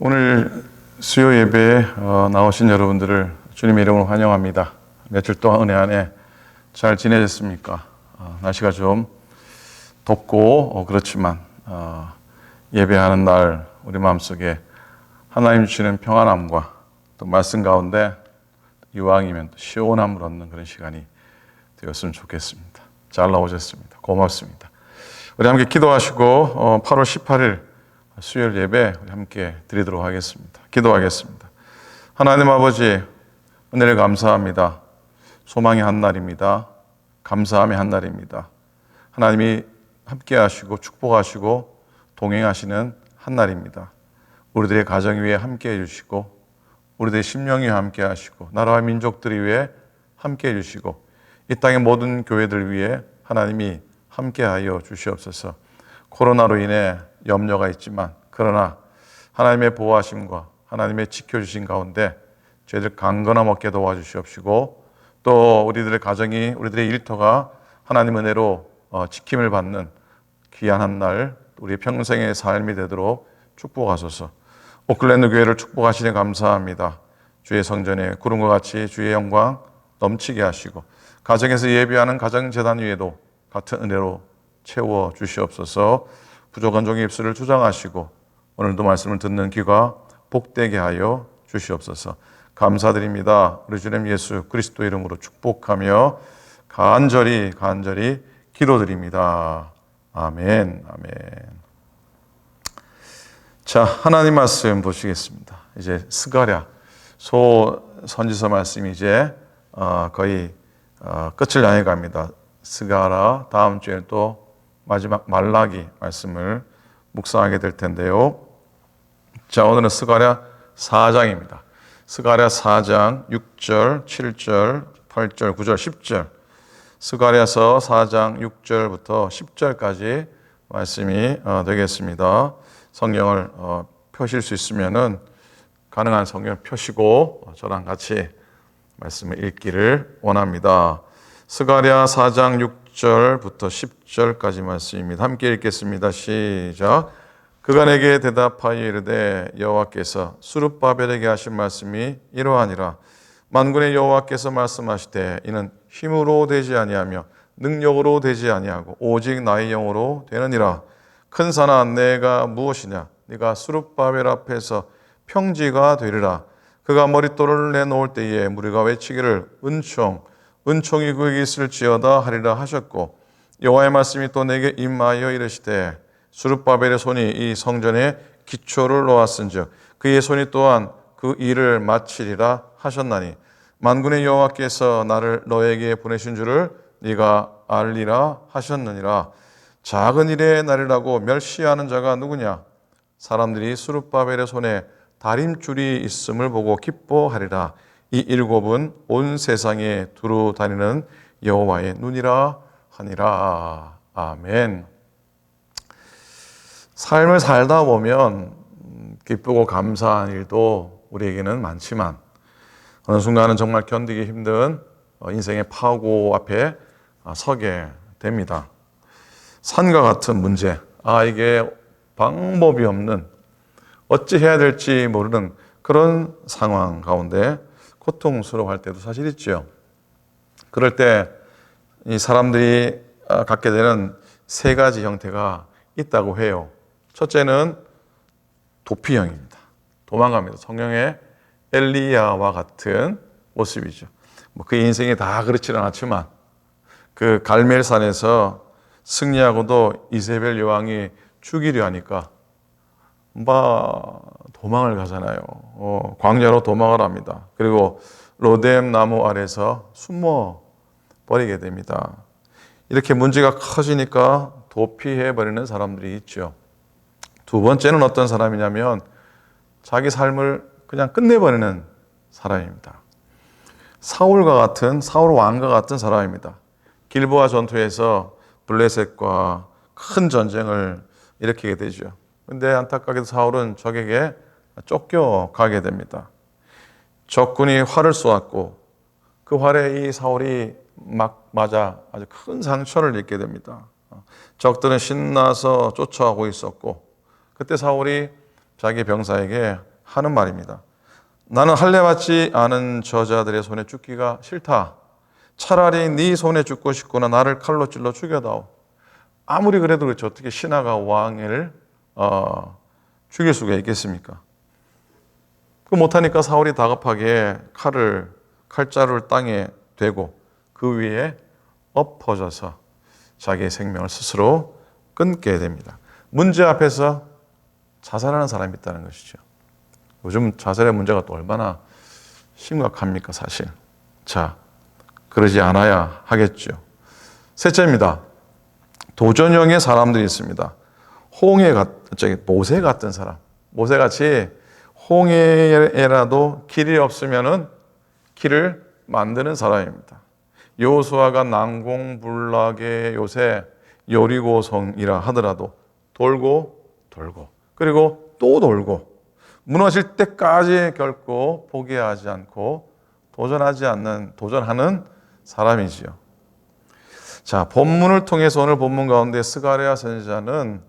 오늘 수요 예배에 나오신 여러분들을 주님의 이름으로 환영합니다. 며칠 동안 은혜 안에 잘 지내셨습니까? 날씨가 좀 덥고 그렇지만 예배하는 날 우리 마음속에 하나님 주시는 평안함과 또 말씀 가운데 이왕이면 또 시원함을 얻는 그런 시간이 되었으면 좋겠습니다. 잘 나오셨습니다. 고맙습니다. 우리 함께 기도하시고 8월 18일 수요일 예배 함께 드리도록 하겠습니다. 기도하겠습니다. 하나님 아버지, 은혜를 감사합니다. 소망의 한 날입니다. 감사함의 한 날입니다. 하나님이 함께 하시고 축복하시고 동행하시는 한 날입니다. 우리들의 가정 위에 함께 해주시고 우리들의 심령 위에 함께 하시고 나라와 민족들이 위해 함께 해주시고 이 땅의 모든 교회들 위해 하나님이 함께하여 주시옵소서. 코로나로 인해 염려가 있지만 그러나 하나님의 보호하심과 하나님의 지켜주신 가운데 저희들 강건함 얻게 도와주시옵시고 또 우리들의 가정이 우리들의 일터가 하나님 은혜로 지킴을 받는 귀한 한 날 우리 평생의 삶이 되도록 축복하소서. 오클랜드 교회를 축복하시니 감사합니다. 주의 성전에 구름과 같이 주의 영광 넘치게 하시고 가정에서 예배하는 가정재단 위에도 같은 은혜로 채워 주시옵소서. 부족한 종의 입술을 주장하시고 오늘도 말씀을 듣는 귀가 복되게 하여 주시옵소서. 감사드립니다. 우리 주님 예수 그리스도 이름으로 축복하며 간절히 기도드립니다. 아멘. 자, 하나님 말씀 보시겠습니다. 이제 스가랴 선지서 말씀이 이제 거의 끝을 향해 갑니다. 스가랴 다음 주에 또 마지막 말라기 말씀을 묵상하게 될 텐데요. 자, 오늘은 스가랴 4장입니다. 스가랴 4장 6절, 7절, 8절, 9절, 10절. 스가랴서 4장 6절부터 10절까지 말씀이 되겠습니다. 성경을 펴실 수 있으면은 가능한 성경을 펴시고 저랑 같이 말씀을 읽기를 원합니다. 스가랴 4장 6절부터 10절까지 말씀입니다. 함께 읽겠습니다. 시작. 그가 내게 대답하여 이르되 여호와께서 스룹바벨에게 하신 말씀이 이러하니라. 만군의 여호와께서 말씀하시되 이는 힘으로 되지 아니하며 능력으로 되지 아니하고 오직 나의 영으로 되느니라. 큰 산아 내가 무엇이냐? 네가 스룹바벨 앞에서 평지가 되리라. 그가 머릿돌을 내놓을 때에 무리가 외치기를 은총이 그에게 있을지어다 하리라 하셨고 여호와의 말씀이 또 내게 임하여 이르시되 스룹바벨의 손이 이 성전에 기초를 놓았은즉 그의 손이 또한 그 일을 마치리라 하셨나니 만군의 여호와께서 나를 너에게 보내신 줄을 네가 알리라 하셨느니라. 작은 일에 나리라고 멸시하는 자가 누구냐? 사람들이 스룹바벨의 손에 다림줄이 있음을 보고 기뻐하리라. 이 일곱은 온 세상에 두루 다니는 여호와의 눈이라 하니라. 아멘. 삶을 살다 보면 기쁘고 감사한 일도 우리에게는 많지만 어느 순간은 정말 견디기 힘든 인생의 파고 앞에 서게 됩니다. 산과 같은 문제, 이게 방법이 없는 어찌 해야 될지 모르는 그런 상황 가운데 고통스러워할 때도 사실 있죠. 그럴 때 이 사람들이 갖게 되는 세 가지 형태가 있다고 해요. 첫째는 도피형입니다. 도망갑니다. 성경의 엘리야와 같은 모습이죠. 그 인생이 다 그렇지는 않지만 그 갈멜산에서 승리하고도 이세벨 여왕이 죽이려 하니까 도망을 가잖아요. 광야로 도망을 합니다. 그리고 로뎀 나무 아래서 숨어 버리게 됩니다. 이렇게 문제가 커지니까 도피해버리는 사람들이 있죠. 두 번째는 어떤 사람이냐면 자기 삶을 그냥 끝내버리는 사람입니다. 사울 왕과 같은 사람입니다. 길보아 전투에서 블레셋과 큰 전쟁을 일으키게 되죠. 그런데 안타깝게도 사울은 적에게 쫓겨가게 됩니다. 적군이 활을 쏘았고 그 활에 이 사울이 막 맞아 아주 큰 상처를 입게 됩니다. 적들은 신나서 쫓아오고 있었고 그때 사울이 자기 병사에게 하는 말입니다. 나는 할례받지 않은 저자들의 손에 죽기가 싫다. 차라리 네 손에 죽고 싶구나. 나를 칼로 찔러 죽여다오. 아무리 그래도 그렇죠. 어떻게 신하가 왕을 죽일 수가 있겠습니까? 그 못하니까 사울이 다급하게 칼자루를 땅에 대고 그 위에 엎어져서 자기의 생명을 스스로 끊게 됩니다. 문제 앞에서 자살하는 사람이 있다는 것이죠. 요즘 자살의 문제가 또 얼마나 심각합니까, 사실. 자, 그러지 않아야 하겠죠. 셋째입니다. 도전형의 사람들이 있습니다. 모세 같은 사람. 모세같이 홍해에라도 길이 없으면은 길을 만드는 사람입니다. 여호수아가 난공불락의 요새 여리고성이라 하더라도 돌고 그리고 또 돌고 무너질 때까지 결코 포기하지 않고 도전하는 사람이지요. 자, 본문을 통해서 오늘 본문 가운데 스가랴 선지자는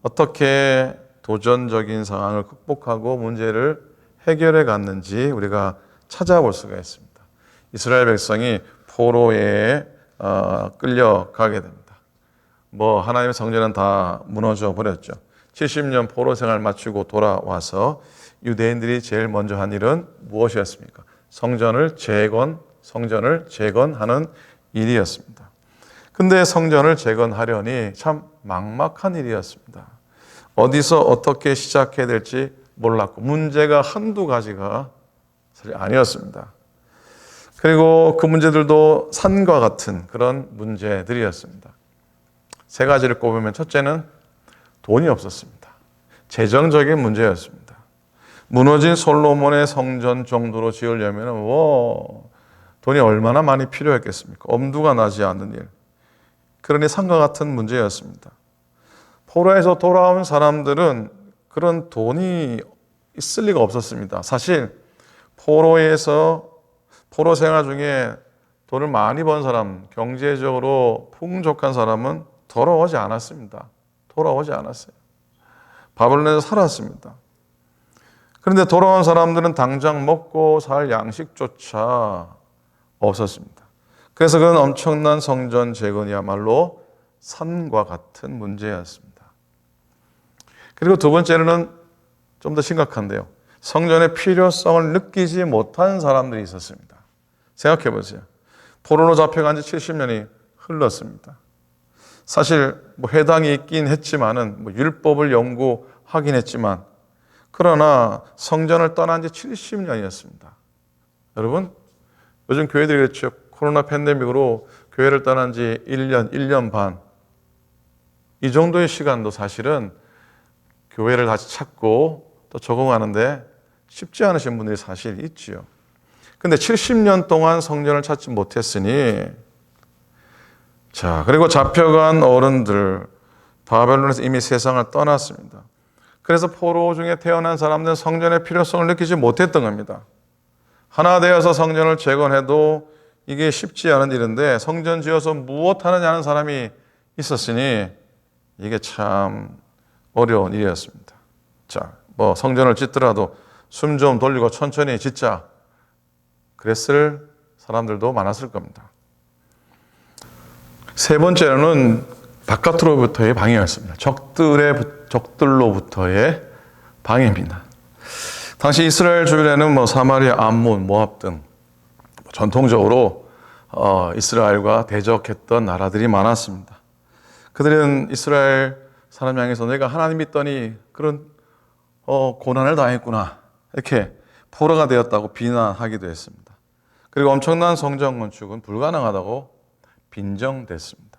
어떻게 도전적인 상황을 극복하고 문제를 해결해 갔는지 우리가 찾아볼 수가 있습니다. 이스라엘 백성이 포로에 끌려가게 됩니다. 하나님의 성전은 다 무너져 버렸죠. 70년 포로 생활 마치고 돌아와서 유대인들이 제일 먼저 한 일은 무엇이었습니까? 성전을 재건하는 일이었습니다. 근데 성전을 재건하려니 참 막막한 일이었습니다. 어디서 어떻게 시작해야 될지 몰랐고 문제가 한두 가지가 사실 아니었습니다. 그리고 그 문제들도 산과 같은 그런 문제들이었습니다. 세 가지를 꼽으면 첫째는 돈이 없었습니다. 재정적인 문제였습니다. 무너진 솔로몬의 성전 정도로 지으려면 돈이 얼마나 많이 필요했겠습니까? 엄두가 나지 않는 일. 그러니 산과 같은 문제였습니다. 포로에서 돌아온 사람들은 그런 돈이 있을 리가 없었습니다. 사실 포로 생활 중에 돈을 많이 번 사람, 경제적으로 풍족한 사람은 돌아오지 않았습니다. 바벨론에서 살았습니다. 그런데 돌아온 사람들은 당장 먹고 살 양식조차 없었습니다. 그래서 그런 엄청난 성전 재건이야말로 산과 같은 문제였습니다. 그리고 두 번째는 좀 더 심각한데요. 성전의 필요성을 느끼지 못한 사람들이 있었습니다. 생각해 보세요. 포로로 잡혀간 지 70년이 흘렀습니다. 사실 회당이 있긴 했지만은 율법을 연구하긴 했지만 그러나 성전을 떠난 지 70년이었습니다. 여러분, 요즘 교회들이 그렇죠. 코로나 팬데믹으로 교회를 떠난 지 1년 반. 이 정도의 시간도 사실은 교회를 다시 찾고 또 적응하는데 쉽지 않으신 분들이 사실 있지요. 근데 70년 동안 성전을 찾지 못했으니 자, 그리고 잡혀간 어른들 바벨론에서 이미 세상을 떠났습니다. 그래서 포로 중에 태어난 사람들은 성전의 필요성을 느끼지 못했던 겁니다. 하나 되어서 성전을 재건해도 이게 쉽지 않은 일인데 성전 지어서 무엇 하느냐는 사람이 있었으니 이게 참 어려운 일이었습니다. 자, 성전을 짓더라도 숨 좀 돌리고 천천히 짓자. 그랬을 사람들도 많았을 겁니다. 세 번째로는 바깥으로부터의 방해였습니다. 적들로부터의 방해입니다. 당시 이스라엘 주변에는 사마리아, 암몬, 모압 등 전통적으로 이스라엘과 대적했던 나라들이 많았습니다. 그들은 이스라엘 사람 향해서 내가 하나님 믿더니 그런 고난을 당했구나 이렇게 포로가 되었다고 비난하기도 했습니다. 그리고 엄청난 성전 건축은 불가능하다고 빈정댔습니다.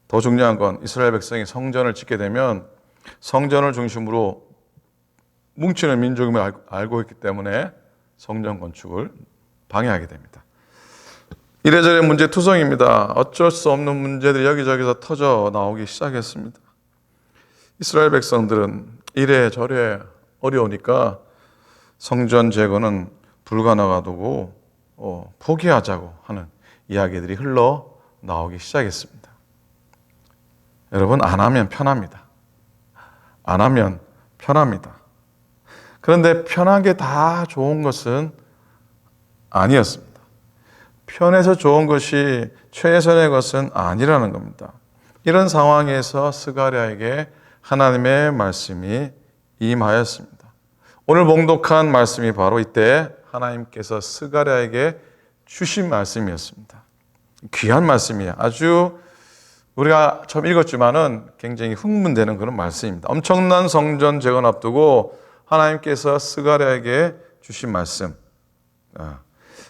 더 중요한 건 이스라엘 백성이 성전을 짓게 되면 성전을 중심으로 뭉치는 민족임을 알고 있기 때문에 성전 건축을 방해하게 됩니다. 이래저래 문제투성입니다. 어쩔 수 없는 문제들이 여기저기서 터져 나오기 시작했습니다. 이스라엘 백성들은 이래저래 어려우니까 성전 재건은 불가능하다고 포기하자고 하는 이야기들이 흘러나오기 시작했습니다. 여러분, 안 하면 편합니다. 그런데 편한 게 다 좋은 것은 아니었습니다. 편해서 좋은 것이 최선의 것은 아니라는 겁니다. 이런 상황에서 스가랴에게 하나님의 말씀이 임하였습니다. 오늘 봉독한 말씀이 바로 이때 하나님께서 스가랴에게 주신 말씀이었습니다. 귀한 말씀이에요. 아주 우리가 처음 읽었지만은 굉장히 흥분되는 그런 말씀입니다. 엄청난 성전 재건 앞두고 하나님께서 스가랴에게 주신 말씀.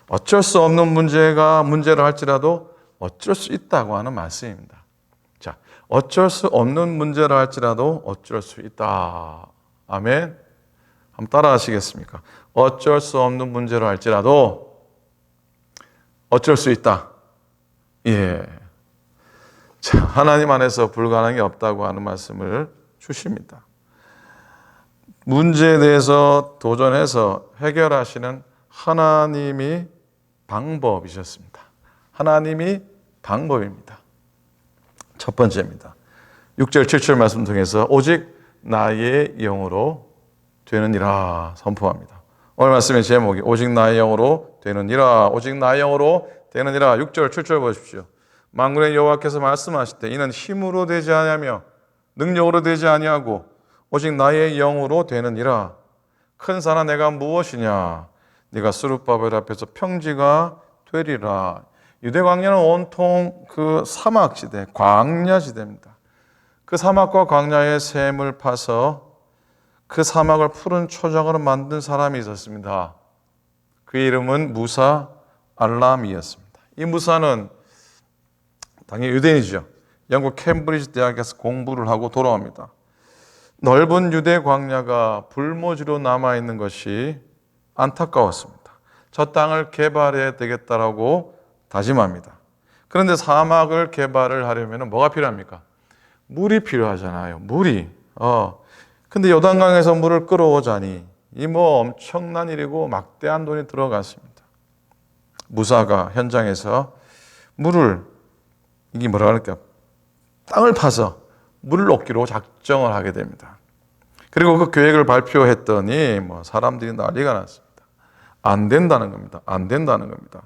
어쩔 수 없는 문제를 할지라도 어쩔 수 있다고 하는 말씀입니다. 자, 어쩔 수 없는 문제를 할지라도 어쩔 수 있다. 아멘. 한번 따라 하시겠습니까? 어쩔 수 없는 문제를 할지라도 어쩔 수 있다. 예. 자, 하나님 안에서 불가능이 없다고 하는 말씀을 주십니다. 문제에 대해서 도전해서 해결하시는 하나님이 방법이셨습니다. 하나님이 방법입니다. 첫 번째입니다. 6절, 7절 말씀 통해서 오직 나의 영으로 되느니라 선포합니다. 오늘 말씀의 제목이 오직 나의 영으로 되느니라, 오직 나의 영으로 되느니라. 6절, 7절 보십시오. 만군의 여호와께서 말씀하실 때 이는 힘으로 되지 아니하며 능력으로 되지 아니하고 오직 나의 영으로 되느니라. 큰 산아 내가 무엇이냐? 네가 스룹바벨 앞에서 평지가 되리라. 유대 광야는 온통 그 사막지대, 광야지대입니다. 그 사막과 광야의 샘을 파서 그 사막을 푸른 초장으로 만든 사람이 있었습니다. 그 이름은 무사 알람이었습니다. 이 무사는 당연히 유대인이죠. 영국 캠브리지 대학에서 공부를 하고 돌아옵니다. 넓은 유대 광야가 불모지로 남아있는 것이 안타까웠습니다. 저 땅을 개발해야 되겠다라고 다짐합니다. 그런데 사막을 개발을 하려면 뭐가 필요합니까? 물이 필요하잖아요. 물이. 근데 요단강에서 물을 끌어오자니 이 엄청난 일이고 막대한 돈이 들어갔습니다. 무사가 현장에서 이게 뭐라 그럴까? 땅을 파서 물을 얻기로 작정을 하게 됩니다. 그리고 그 계획을 발표했더니 사람들이 난리가 났습니다. 안 된다는 겁니다. 안 된다는 겁니다.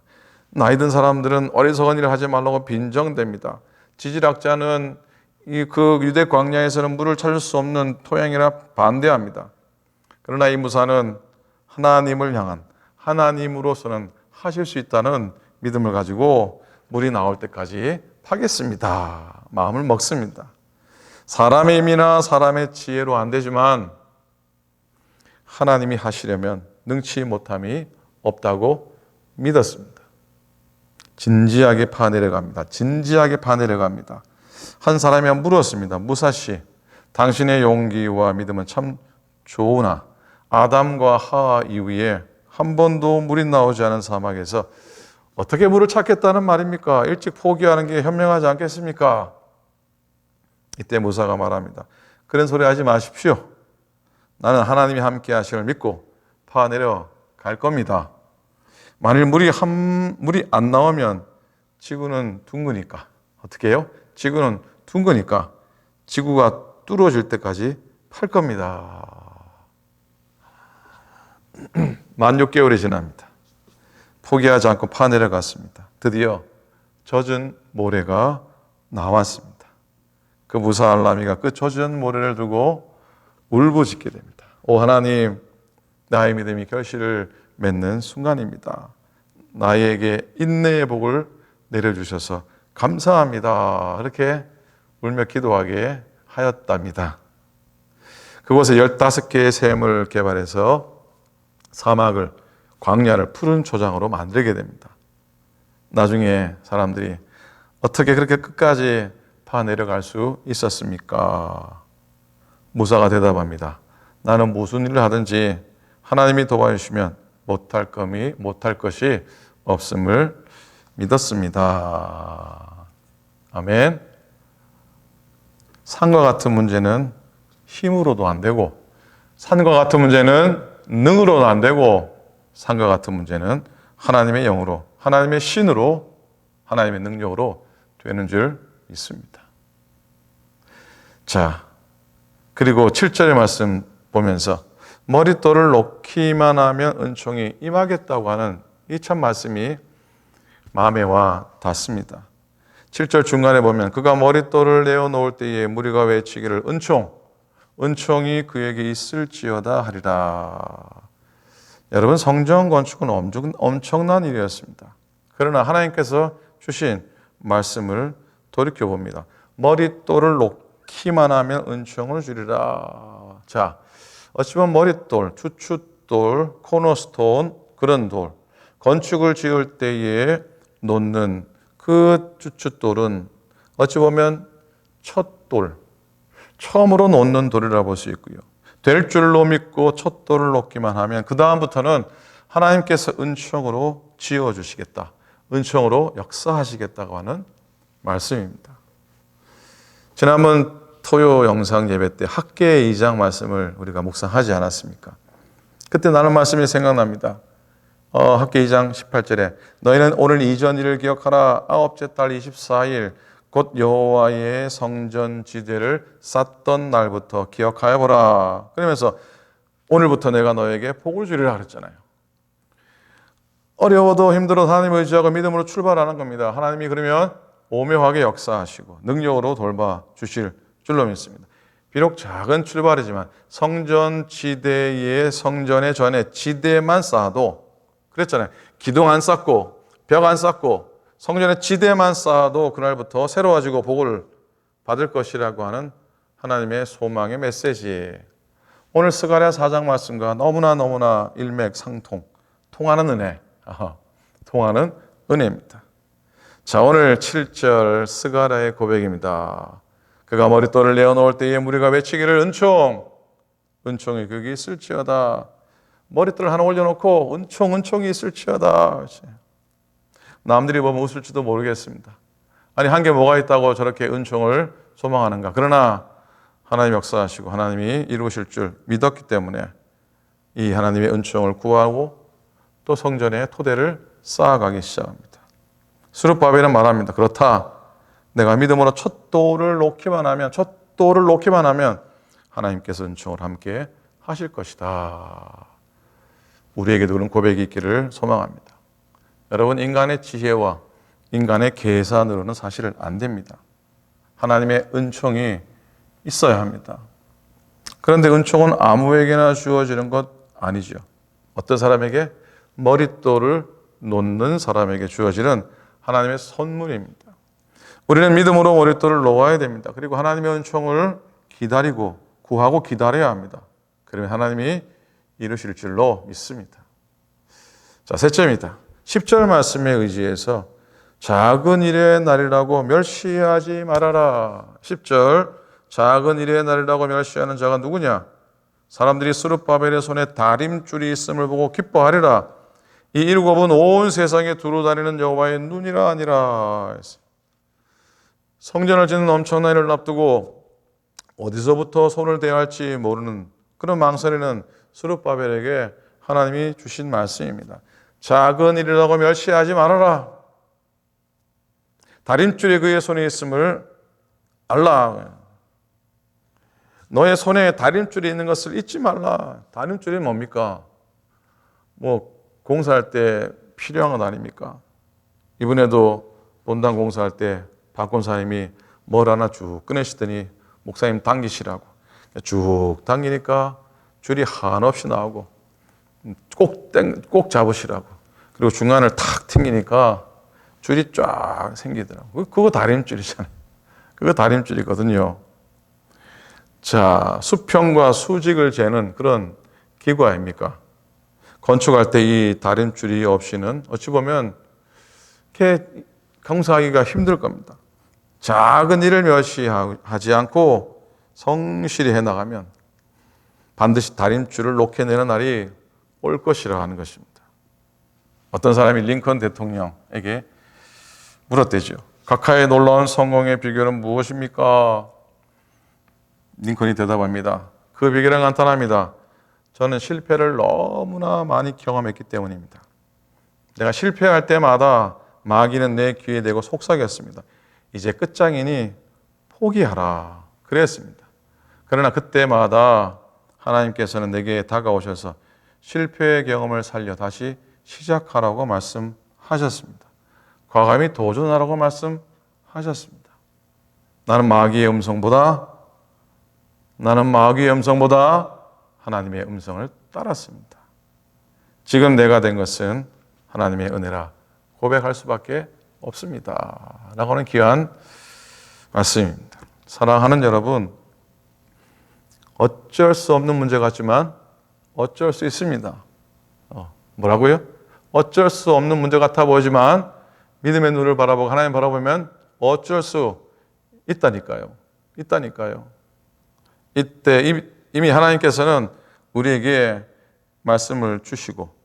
나이 든 사람들은 어리석은 일을 하지 말라고 빈정댑니다. 지질학자는 그 유대 광야에서는 물을 찾을 수 없는 토양이라 반대합니다. 그러나 이 무사는 하나님을 향한 하나님으로서는 하실 수 있다는 믿음을 가지고 물이 나올 때까지 파겠습니다. 마음을 먹습니다. 사람의 힘이나 사람의 지혜로 안 되지만 하나님이 하시려면 능치 못함이 없다고 믿었습니다. 진지하게 파내려갑니다. 진지하게 파내려갑니다. 한 사람이 물었습니다. 무사씨, 당신의 용기와 믿음은 참 좋으나 아담과 하와 이후에 한 번도 물이 나오지 않은 사막에서 어떻게 물을 찾겠다는 말입니까? 일찍 포기하는 게 현명하지 않겠습니까? 이때 무사가 말합니다. 그런 소리 하지 마십시오. 나는 하나님이 함께 하심을 믿고 파내려 갈 겁니다. 만일 물이 안 나오면 지구는 둥그니까 어떻게 해요? 지구는 둥그니까 지구가 뚫어질 때까지 팔 겁니다. 만 6개월이 지납니다. 포기하지 않고 파내려 갔습니다. 드디어 젖은 모래가 나왔습니다. 그 무사 알라미가 그 젖은 모래를 두고 울부짖게 됩니다. 오 하나님, 나의 믿음이 결실을 맺는 순간입니다. 나에게 인내의 복을 내려주셔서 감사합니다. 이렇게 울며 기도하게 하였답니다. 그곳에 15개의 샘을 개발해서 사막을, 광야를 푸른 초장으로 만들게 됩니다. 나중에 사람들이 어떻게 그렇게 끝까지 파내려갈 수 있었습니까? 무사가 대답합니다. 나는 무슨 일을 하든지 하나님이 도와주시면 못할 것이 없음을 믿었습니다. 아멘. 산과 같은 문제는 힘으로도 안 되고, 산과 같은 문제는 능으로도 안 되고, 산과 같은 문제는 하나님의 영으로, 하나님의 신으로, 하나님의 능력으로 되는 줄 믿습니다. 자, 그리고 7절의 말씀 보면서 머릿돌을 놓기만 하면 은총이 임하겠다고 하는 이 참 말씀이 마음에 와 닿습니다. 7절 중간에 보면 그가 머릿돌을 내어놓을 때에 무리가 외치기를 은총이 그에게 있을지어다 하리라. 여러분, 성전 건축은 엄청난 일이었습니다. 그러나 하나님께서 주신 말씀을 돌이켜봅니다. 머릿돌을 놓기만 하면 은총을 주리라. 자, 어찌 보면 머릿돌, 주춧돌, 코너스톤, 그런 돌, 건축을 지을 때에 놓는 그 주춧돌은 어찌 보면 첫 돌, 처음으로 놓는 돌이라 볼 수 있고요. 될 줄로 믿고 첫 돌을 놓기만 하면 그 다음부터는 하나님께서 은총으로 지어주시겠다, 은총으로 역사하시겠다고 하는 말씀입니다. 지난번 토요 영상 예배 때 학계 2장 말씀을 우리가 묵상하지 않았습니까? 그때 나눈 말씀이 생각납니다. 학계 2장 18절에 너희는 오늘 이전 일을 기억하라. 아홉째 달 24일 곧 여호와의 성전 지대를 쌓던 날부터 기억하여 보라. 그러면서 오늘부터 내가 너에게 복을 주리라 그랬잖아요. 어려워도 힘들어도 하나님을 의지하고 믿음으로 출발하는 겁니다. 하나님이 그러면 오묘하게 역사하시고 능력으로 돌봐주실 줄로 믿습니다. 비록 작은 출발이지만 성전 지대의 성전의 전에 지대만 쌓아도, 그랬잖아요. 기둥 안 쌓고 벽 안 쌓고 성전의 지대만 쌓아도 그날부터 새로워지고 복을 받을 것이라고 하는 하나님의 소망의 메시지예요. 오늘 스가랴 4장 말씀과 너무나 일맥상통, 통하는 은혜, 통하는 은혜입니다. 자, 오늘 7절 스가랴의 고백입니다. 그가 머릿돌을 내어놓을 때에 무리가 외치기를 은총이 그게 있을지어다. 머릿돌을 하나 올려놓고 은총이 있을지어다. 남들이 보면 웃을지도 모르겠습니다. 아니, 한 게 뭐가 있다고 저렇게 은총을 소망하는가. 그러나 하나님 역사하시고 하나님이 이루실 줄 믿었기 때문에 이 하나님의 은총을 구하고 또 성전의 토대를 쌓아가기 시작합니다. 스룹바벨은 말합니다. 그렇다. 내가 믿음으로 첫 돌을 놓기만 하면 하나님께서 은총을 함께 하실 것이다. 우리에게도 그런 고백이 있기를 소망합니다. 여러분, 인간의 지혜와 인간의 계산으로는 사실은 안 됩니다. 하나님의 은총이 있어야 합니다. 그런데 은총은 아무에게나 주어지는 것 아니죠. 어떤 사람에게? 머릿돌을 놓는 사람에게 주어지는 하나님의 선물입니다. 우리는 믿음으로 머릿돌을 놓아야 됩니다. 그리고 하나님의 은총을 기다리고 구하고 기다려야 합니다. 그러면 하나님이 이루실 줄로 믿습니다. 자, 셋째입니다. 10절 말씀에 의지해서 작은 일의 날이라고 멸시하지 말아라. 10절, 작은 일의 날이라고 멸시하는 자가 누구냐? 사람들이 스룹바벨의 손에 다림줄이 있음을 보고 기뻐하리라. 이 일곱은 온 세상에 두루 다니는 여호와의 눈이라 하니라. 성전을 짓는 엄청난 일을 앞두고 어디서부터 손을 대야 할지 모르는 그런 망설이는 스룹바벨에게 하나님이 주신 말씀입니다. 작은 일이라고 멸시하지 말아라. 다림줄에 그의 손에 있음을 알라. 너의 손에 다림줄이 있는 것을 잊지 말라. 다림줄이 뭡니까? 공사할 때 필요한 것 아닙니까? 이번에도 본당 공사할 때 박권사님이 뭘 하나 쭉 꺼내시더니 목사님 당기시라고 쭉 당기니까 줄이 한없이 나오고 꼭 잡으시라고, 그리고 중간을 탁 튕기니까 줄이 쫙 생기더라고요. 그거 다림줄이잖아요. 그거 다림줄이거든요. 자, 수평과 수직을 재는 그런 기구 아닙니까? 건축할 때 이 다림줄이 없이는 어찌 보면 이렇게 공사하기가 힘들 겁니다. 작은 일을 멸시하지 않고 성실히 해나가면 반드시 다림줄을 놓게 내는 날이 올 것이라 하는 것입니다. 어떤 사람이 링컨 대통령에게 물었대죠. 각하의 놀라운 성공의 비결은 무엇입니까? 링컨이 대답합니다. 그 비결은 간단합니다. 저는 실패를 너무나 많이 경험했기 때문입니다. 내가 실패할 때마다 마귀는 내 귀에 대고 속삭였습니다. 이제 끝장이니 포기하라. 그랬습니다. 그러나 그때마다 하나님께서는 내게 다가오셔서 실패의 경험을 살려 다시 시작하라고 말씀하셨습니다. 과감히 도전하라고 말씀하셨습니다. 나는 마귀의 음성보다 하나님의 음성을 따랐습니다. 지금 내가 된 것은 하나님의 은혜라 고백할 수밖에 없습니다. 라고 하는 귀한 말씀입니다. 사랑하는 여러분, 어쩔 수 없는 문제 같지만 어쩔 수 있습니다. 뭐라고요? 어쩔 수 없는 문제 같아 보이지만 믿음의 눈을 바라보고 하나님 바라보면 어쩔 수 있다니까요. 이때 이미 하나님께서는 우리에게 말씀을 주시고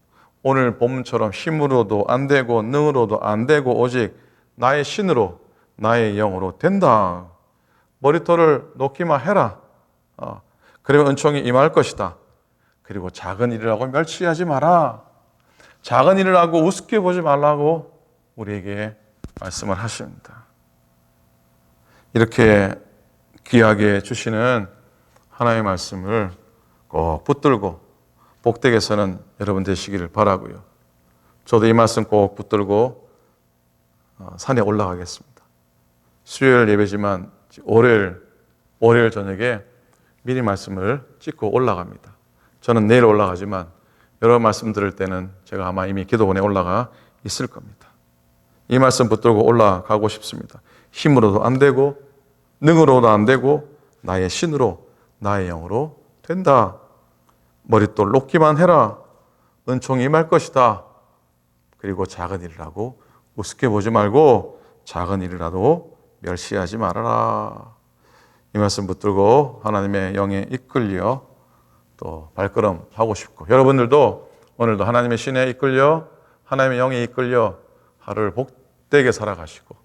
오늘 본문처럼 힘으로도 안 되고 능으로도 안 되고 오직 나의 신으로 나의 영으로 된다. 머리털을 놓기만 해라. 그러면 은총이 임할 것이다. 그리고 작은 일이라고 멸치하지 마라. 작은 일을 하고 우습게 보지 말라고 우리에게 말씀을 하십니다. 이렇게 귀하게 주시는 하나님의 말씀을 꼭 붙들고 복되게 서는 여러분 되시기를 바라고요. 저도 이 말씀 꼭 붙들고 산에 올라가겠습니다. 수요일 예배지만 월요일 저녁에 미리 말씀을 찍고 올라갑니다. 저는 내일 올라가지만 여러 말씀 들을 때는 제가 아마 이미 기도원에 올라가 있을 겁니다. 이 말씀 붙들고 올라가고 싶습니다. 힘으로도 안 되고 능으로도 안 되고 나의 신으로 나의 영으로 된다. 머릿돌 놓기만 해라. 은총이 임할 것이다. 그리고 작은 일을 하고 우습게 보지 말고 작은 일이라도 멸시하지 말아라. 이 말씀 붙들고 하나님의 영에 이끌려 또 발걸음 하고 싶고 여러분들도 오늘도 하나님의 신에 이끌려 하나님의 영에 이끌려 하루를 복되게 살아가시고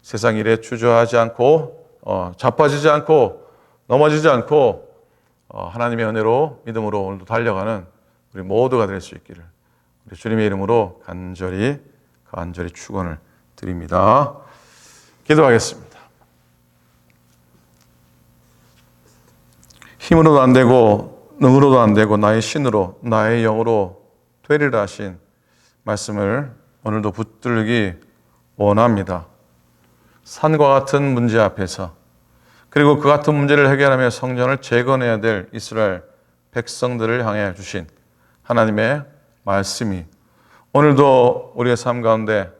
세상 일에 주저하지 않고 자빠지지 않고 넘어지지 않고 하나님의 은혜로 믿음으로 오늘도 달려가는 우리 모두가 될 수 있기를 우리 주님의 이름으로 간절히 축원을 드립니다. 기도하겠습니다. 힘으로도 안 되고 능으로도 안 되고 나의 신으로 나의 영으로 되리라 하신 말씀을 오늘도 붙들기 원합니다. 산과 같은 문제 앞에서 그리고 그 같은 문제를 해결하며 성전을 재건해야 될 이스라엘 백성들을 향해 주신 하나님의 말씀이 오늘도 우리의 삶 가운데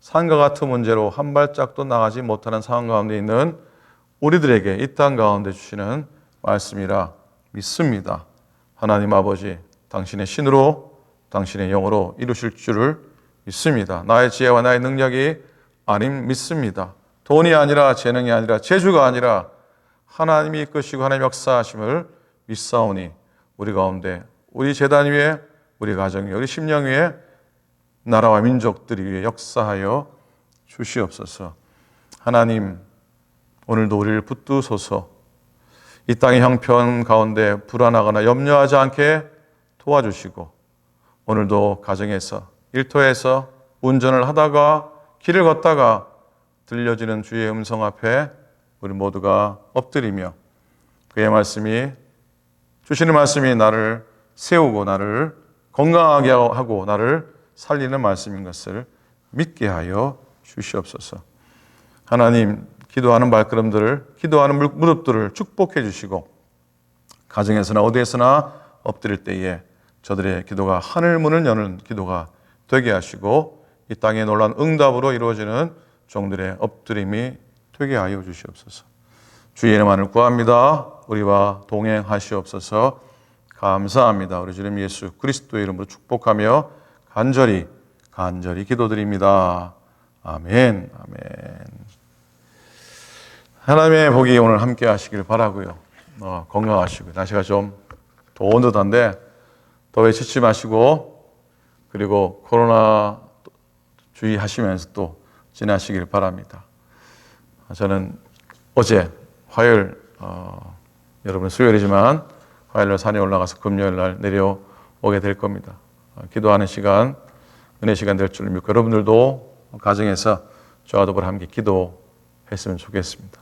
산과 같은 문제로 한 발짝도 나가지 못하는 상황 가운데 있는 우리들에게 이 땅 가운데 주시는 말씀이라 믿습니다. 하나님 아버지, 당신의 신으로 당신의 영으로 이루실 줄을 믿습니다. 나의 지혜와 나의 능력이 아님 믿습니다. 돈이 아니라 재능이 아니라 재주가 아니라 하나님이 이끄시고 하나님 역사하심을 믿사오니 우리 가운데 우리 재단 위에 우리 가정 위에 우리 심령 위에 나라와 민족들이 위해 역사하여 주시옵소서. 하나님 오늘도 우리를 붙드소서. 이 땅의 형편 가운데 불안하거나 염려하지 않게 도와주시고 오늘도 가정에서 일터에서 운전을 하다가 길을 걷다가 들려지는 주의 음성 앞에 우리 모두가 엎드리며 그의 말씀이 주시는 말씀이 나를 세우고 나를 건강하게 하고 나를 살리는 말씀인 것을 믿게 하여 주시옵소서. 하나님 기도하는 발걸음들을 기도하는 무릎들을 축복해 주시고 가정에서나 어디에서나 엎드릴 때에 저들의 기도가 하늘 문을 여는 기도가 되게 하시고 이 땅의 놀라운 응답으로 이루어지는 종들의 엎드림이 되게 하여 주시옵소서. 주의 이름만을 구합니다. 우리와 동행하시옵소서. 감사합니다. 우리 주님 예수 그리스도의 이름으로 축복하며 간절히 기도드립니다. 아멘. 하나님의 복이 오늘 함께 하시길 바라고요. 건강하시고 날씨가 좀 더운 듯한데 더위에 지치지 마시고 그리고 코로나 주의하시면서 또 지나시길 바랍니다. 저는 어제 화요일 여러분 수요일이지만 화요일날 산에 올라가서 금요일날 내려오게 될 겁니다. 기도하는 시간 은혜 시간 될 줄 믿고 여러분들도 가정에서 저와 더불어 함께 기도했으면 좋겠습니다.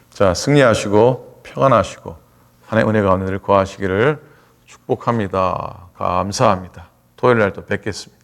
자, 승리하시고 평안하시고 하나님의 은혜 가운데 늘 거하시기를 축복합니다. 감사합니다. 토요일 날 또 뵙겠습니다.